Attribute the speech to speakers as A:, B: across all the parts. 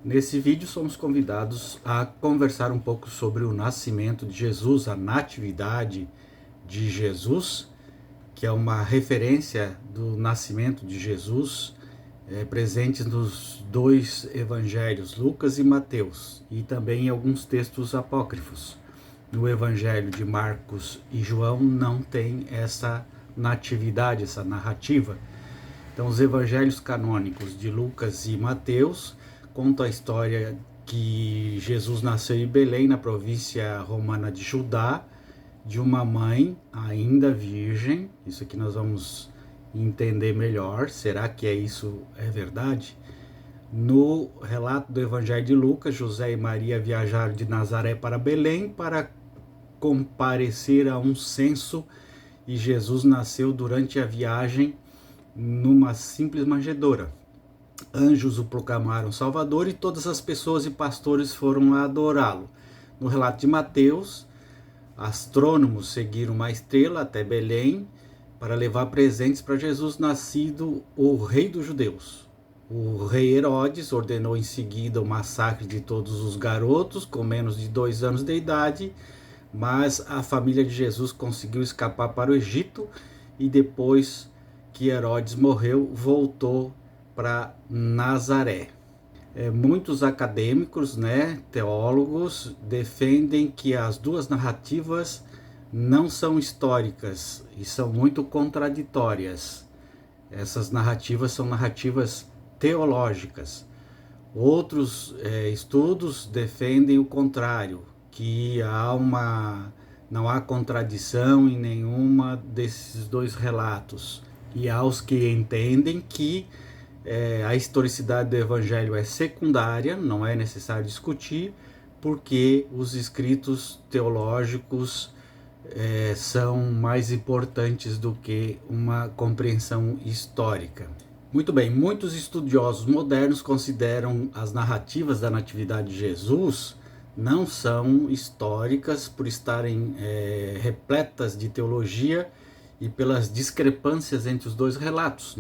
A: Nesse vídeo somos convidados a conversar um pouco sobre o nascimento de Jesus, a natividade de Jesus, que é uma referência do nascimento de Jesus, presente nos dois evangelhos, Lucas e Mateus, e também em alguns textos apócrifos. No evangelho de Marcos e João não tem essa natividade, essa narrativa. Então os evangelhos canônicos de Lucas e Mateus contam a história que Jesus nasceu em Belém, na província romana de Judá, de uma mãe ainda virgem. Isso aqui nós vamos entender melhor. Será que isso é verdade? No relato do Evangelho de Lucas, José e Maria viajaram de Nazaré para Belém para comparecer a um censo, e Jesus nasceu durante a viagem numa simples manjedoura. Anjos o proclamaram Salvador e todas as pessoas e pastores foram adorá-lo. No relato de Mateus, astrônomos seguiram uma estrela até Belém para levar presentes para Jesus nascido, o rei dos judeus. O rei Herodes ordenou em seguida o massacre de todos os garotos com menos de 2 anos de idade, mas a família de Jesus conseguiu escapar para o Egito e depois que Herodes morreu, voltou para Nazaré. Muitos acadêmicos, teólogos, defendem que as duas narrativas não são históricas e são muito contraditórias. Essas narrativas são narrativas teológicas. Outros estudos defendem o contrário, que não há contradição em nenhuma desses dois relatos. E há os que entendem que a historicidade do Evangelho é secundária, não é necessário discutir, porque os escritos teológicos são mais importantes do que uma compreensão histórica. Muito bem, muitos estudiosos modernos consideram as narrativas da Natividade de Jesus não são históricas por estarem repletas de teologia e pelas discrepâncias entre os dois relatos,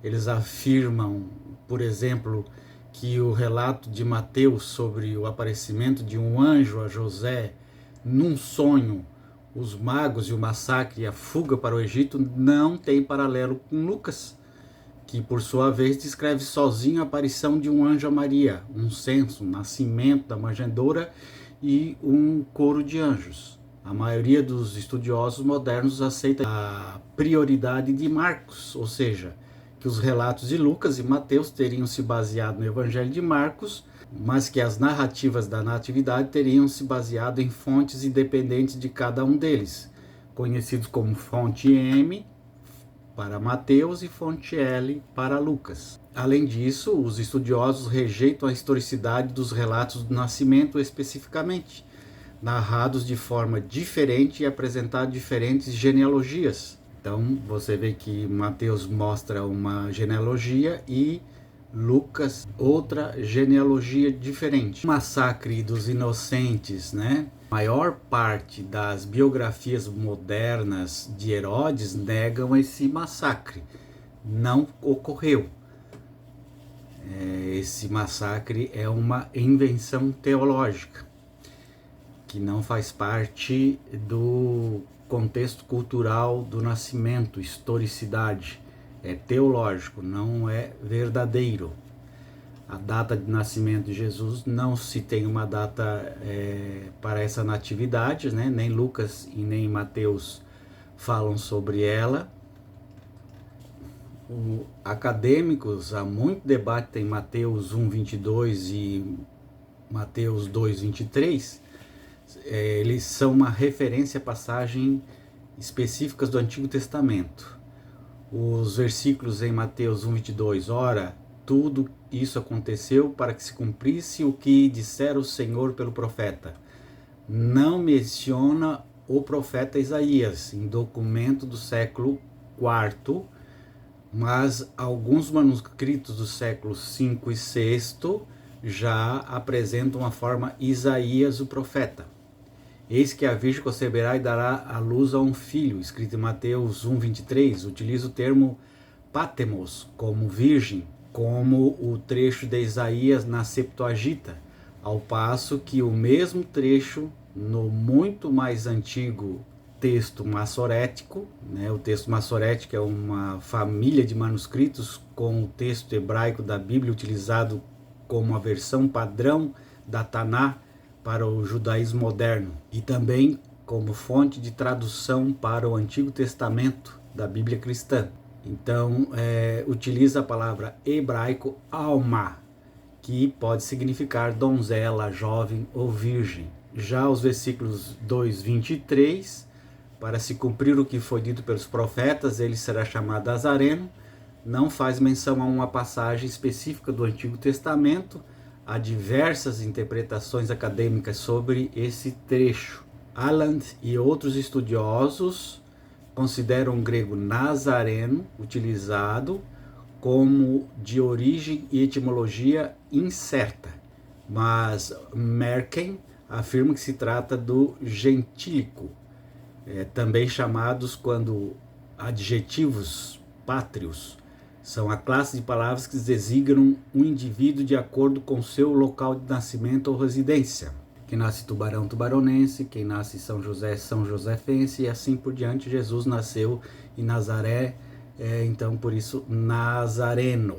A: Eles afirmam, por exemplo, que o relato de Mateus sobre o aparecimento de um anjo a José num sonho, os magos e o massacre e a fuga para o Egito não tem paralelo com Lucas, que por sua vez descreve sozinho a aparição de um anjo a Maria, um censo, um nascimento da manjedoura e um coro de anjos. A maioria dos estudiosos modernos aceita a prioridade de Marcos, ou seja, que os relatos de Lucas e Mateus teriam se baseado no Evangelho de Marcos, mas que as narrativas da Natividade teriam se baseado em fontes independentes de cada um deles, conhecidos como fonte M para Mateus e fonte L para Lucas. Além disso, os estudiosos rejeitam a historicidade dos relatos do nascimento especificamente, narrados de forma diferente e apresentados diferentes genealogias. Então, você vê que Mateus mostra uma genealogia e Lucas outra genealogia diferente. O massacre dos inocentes, A maior parte das biografias modernas de Herodes negam esse massacre. Não ocorreu. Esse massacre é uma invenção teológica, que não faz parte do contexto cultural do nascimento, historicidade. É teológico, não é verdadeiro. A data de nascimento de Jesus não se tem uma data para essa natividade, Nem Lucas e nem Mateus falam sobre ela. Acadêmicos, há muito debate em Mateus 1:22 e Mateus 2:23. Eles são uma referência a passagens específicas do Antigo Testamento. Os versículos em Mateus 1:22, ora, tudo isso aconteceu para que se cumprisse o que dissera o Senhor pelo profeta. Não menciona o profeta Isaías, em documento do século IV, mas alguns manuscritos do século V e VI já apresentam a forma Isaías o profeta. Eis que a virgem conceberá e dará à luz a um filho, escrito em Mateus 1:23, utiliza o termo patemos, como virgem, como o trecho de Isaías na Septuaginta, ao passo que o mesmo trecho no muito mais antigo texto massorético, né? O texto massorético é uma família de manuscritos com o texto hebraico da Bíblia utilizado como a versão padrão da Taná para o judaísmo moderno e também como fonte de tradução para o Antigo Testamento da Bíblia cristã. Então, utiliza a palavra hebraico alma, que pode significar donzela, jovem ou virgem. Já os versículos 2, 23, para se cumprir o que foi dito pelos profetas, ele será chamado Nazareno, não faz menção a uma passagem específica do Antigo Testamento. Há diversas interpretações acadêmicas sobre esse trecho. Aland e outros estudiosos consideram o grego nazareno, utilizado, como de origem e etimologia incerta, mas Merken afirma que se trata do gentílico, também chamados quando adjetivos pátrios. São a classe de palavras que designam um indivíduo de acordo com seu local de nascimento ou residência. Quem nasce tubarão, tubaronense, quem nasce São José, São Josefense, e assim por diante. Jesus nasceu em Nazaré, então por isso Nazareno.